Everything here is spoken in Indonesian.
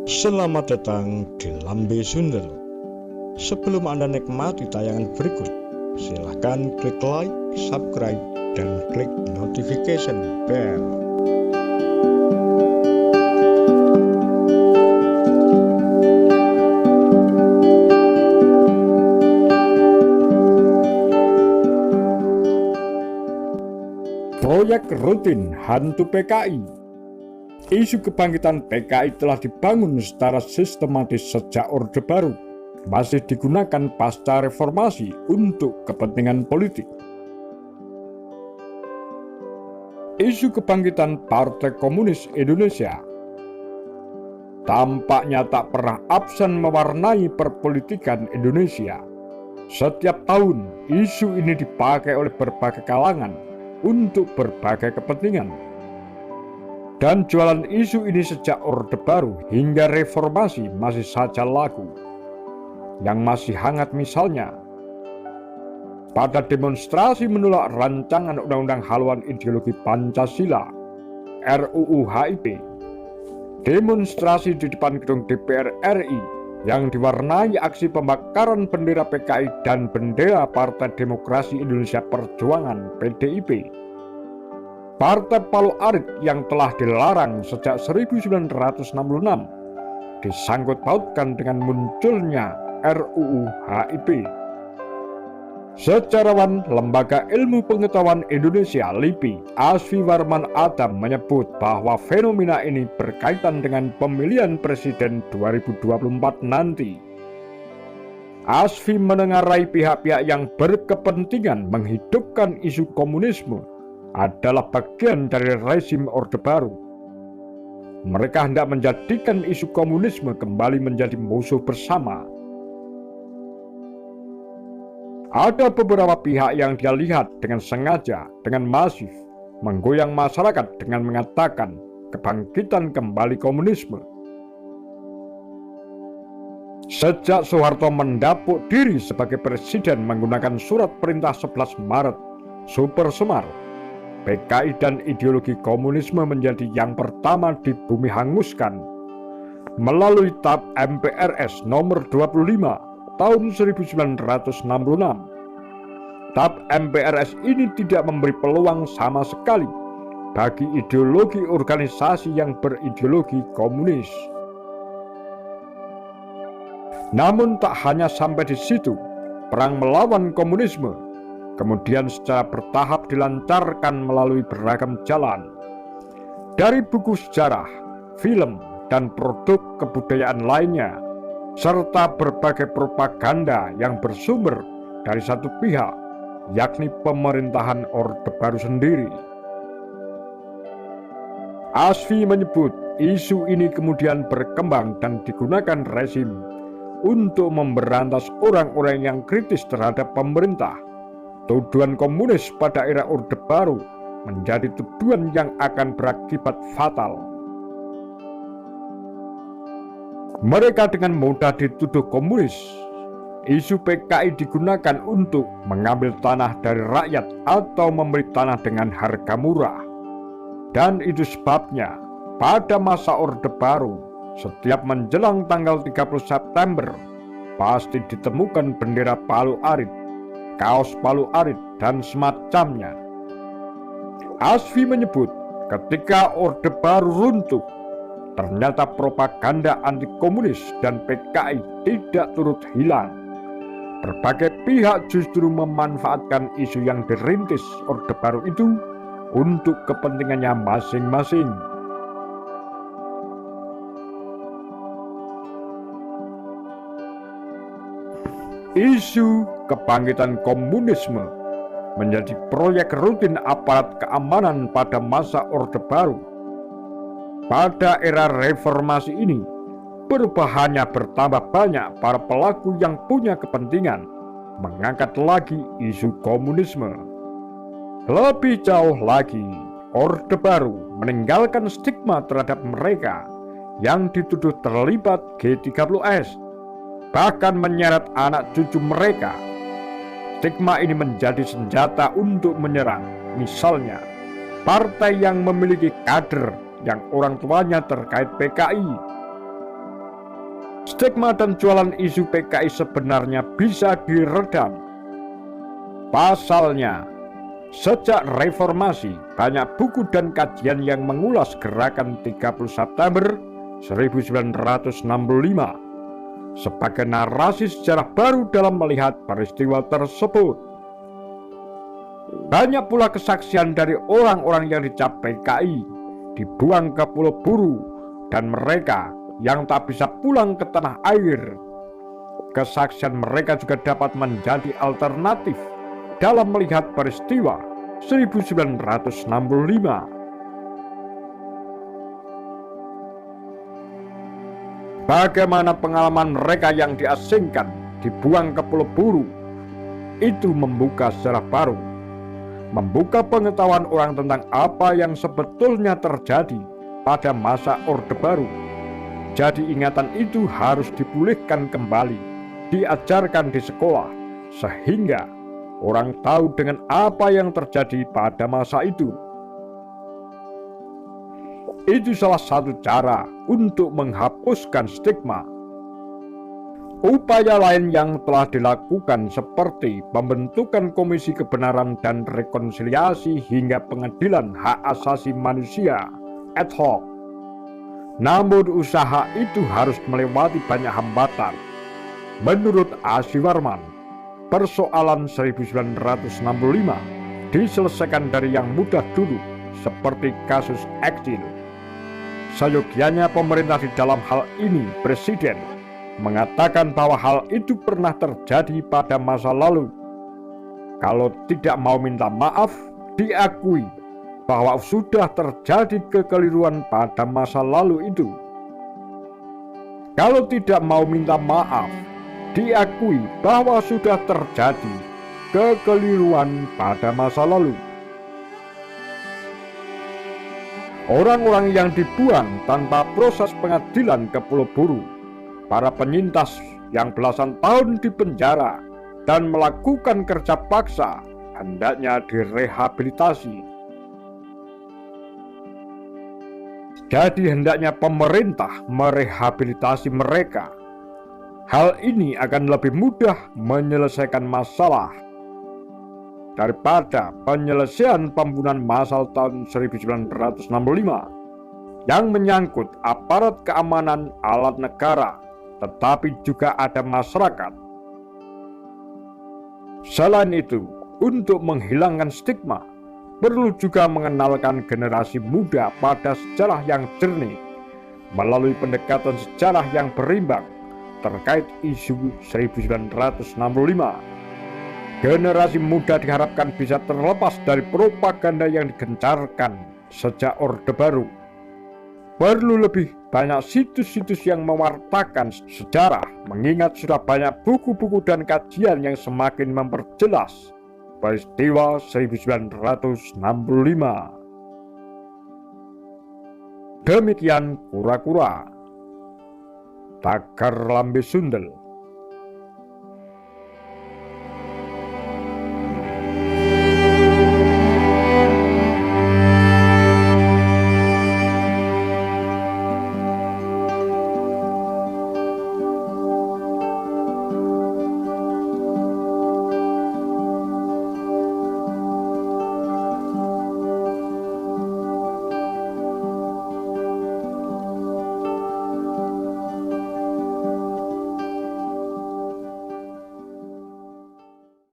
Selamat datang di Lambe Sundel. Sebelum Anda nikmati tayangan berikut, silahkan klik like, subscribe, dan klik notification bell. Proyek rutin hantu PKI. Isu kebangkitan PKI telah dibangun secara sistematis sejak Orde Baru, masih digunakan pasca reformasi untuk kepentingan politik. Isu kebangkitan Partai Komunis Indonesia tampaknya tak pernah absen mewarnai perpolitikan Indonesia. Setiap tahun, isu ini dipakai oleh berbagai kalangan untuk berbagai kepentingan. Dan jualan isu ini sejak Orde Baru hingga reformasi masih saja laku. Yang masih hangat misalnya, pada demonstrasi menolak rancangan Undang-Undang Haluan Ideologi Pancasila (RUU HIP), demonstrasi di depan gedung DPR RI yang diwarnai aksi pembakaran bendera PKI dan bendera Partai Demokrasi Indonesia Perjuangan (PDIP), Partai Palu Arit yang telah dilarang sejak 1966 disangkut pautkan dengan munculnya RUU HIP. Sejarawan Lembaga Ilmu Pengetahuan Indonesia LIPI, Asfi Warman Adam menyebut bahwa fenomena ini berkaitan dengan pemilihan presiden 2024 nanti. Asfi menengarai pihak-pihak yang berkepentingan menghidupkan isu komunisme adalah bagian dari rezim Orde Baru. Mereka hendak menjadikan isu komunisme kembali menjadi musuh bersama. Ada beberapa pihak yang dia lihat dengan sengaja, dengan masif, menggoyang masyarakat dengan mengatakan kebangkitan kembali komunisme. Sejak Soeharto mendapuk diri sebagai presiden menggunakan surat perintah 11 Maret, Super Semar, PKI dan ideologi komunisme menjadi yang pertama di bumi hanguskan melalui TAP MPRS nomor 25 tahun 1966. TAP MPRS ini tidak memberi peluang sama sekali bagi ideologi organisasi yang berideologi komunis. Namun tak hanya sampai di situ, perang melawan komunisme kemudian secara bertahap dilancarkan melalui beragam jalan. Dari buku sejarah, film, dan produk kebudayaan lainnya, serta berbagai propaganda yang bersumber dari satu pihak, yakni pemerintahan Orde Baru sendiri. Asfi menyebut isu ini kemudian berkembang dan digunakan rezim untuk memberantas orang-orang yang kritis terhadap pemerintah. Tuduhan komunis pada era Orde Baru menjadi tuduhan yang akan berakibat fatal. Mereka dengan mudah dituduh komunis. Isu PKI digunakan untuk mengambil tanah dari rakyat atau membeli tanah dengan harga murah. Dan itu sebabnya pada masa Orde Baru, setiap menjelang tanggal 30 September, pasti ditemukan bendera Palu Arit, kaos Palu Arit, dan semacamnya. Asfi menyebut ketika Orde Baru runtuh, ternyata propaganda anti-komunis dan PKI tidak turut hilang. Berbagai pihak justru memanfaatkan isu yang dirintis Orde Baru itu untuk kepentingannya masing-masing. Isu kebangkitan komunisme menjadi proyek rutin aparat keamanan pada masa Orde Baru. Pada era reformasi ini, perubahannya bertambah banyak para pelaku yang punya kepentingan mengangkat lagi isu komunisme. Lebih jauh lagi, Orde Baru meninggalkan stigma terhadap mereka yang dituduh terlibat G30S, bahkan menyeret anak cucu mereka. Stigma ini menjadi senjata untuk menyerang, misalnya, partai yang memiliki kader yang orang tuanya terkait PKI. Stigma dan jualan isu PKI sebenarnya bisa diredam. Pasalnya, sejak reformasi, banyak buku dan kajian yang mengulas gerakan 30 September 1965 sebagai narasi sejarah baru dalam melihat peristiwa tersebut. Banyak pula kesaksian dari orang-orang yang dicap PKI, dibuang ke Pulau Buru, dan mereka yang tak bisa pulang ke tanah air. Kesaksian mereka juga dapat menjadi alternatif dalam melihat peristiwa 1965. Bagaimana pengalaman mereka yang diasingkan, dibuang ke Pulau Buru, itu membuka sejarah baru, membuka pengetahuan orang tentang apa yang sebetulnya terjadi pada masa Orde Baru. Jadi ingatan itu harus dipulihkan kembali, diajarkan di sekolah, sehingga orang tahu dengan apa yang terjadi pada masa itu. Itu salah satu cara untuk menghapuskan stigma. Upaya lain yang telah dilakukan seperti pembentukan Komisi Kebenaran dan Rekonsiliasi hingga Pengadilan Hak Asasi Manusia ad hoc. Namun usaha itu harus melewati banyak hambatan. Menurut Asiwarman, persoalan 1965 diselesaikan dari yang mudah dulu, seperti kasus eksil. Seyogianya pemerintah di dalam hal ini, Presiden, mengatakan bahwa hal itu pernah terjadi pada masa lalu. Kalau tidak mau minta maaf, diakui bahwa sudah terjadi kekeliruan pada masa lalu itu. Kalau tidak mau minta maaf, diakui bahwa sudah terjadi kekeliruan pada masa lalu. Orang-orang yang dibuang tanpa proses pengadilan ke Pulau Buru, para penyintas yang belasan tahun di penjara dan melakukan kerja paksa, hendaknya direhabilitasi. Jadi hendaknya pemerintah merehabilitasi mereka. Hal ini akan lebih mudah menyelesaikan masalah daripada penyelesaian pembunuhan massal tahun 1965 yang menyangkut aparat keamanan alat negara, tetapi juga ada masyarakat. Selain itu, untuk menghilangkan stigma, perlu juga mengenalkan generasi muda pada sejarah yang jernih melalui pendekatan sejarah yang berimbang terkait isu 1965. Generasi muda diharapkan bisa terlepas dari propaganda yang digencarkan sejak Orde Baru. Perlu lebih banyak situs-situs yang mewartakan sejarah, mengingat sudah banyak buku-buku dan kajian yang semakin memperjelas peristiwa 1965. Demikian kura-kura Tagar Lambe Sundel.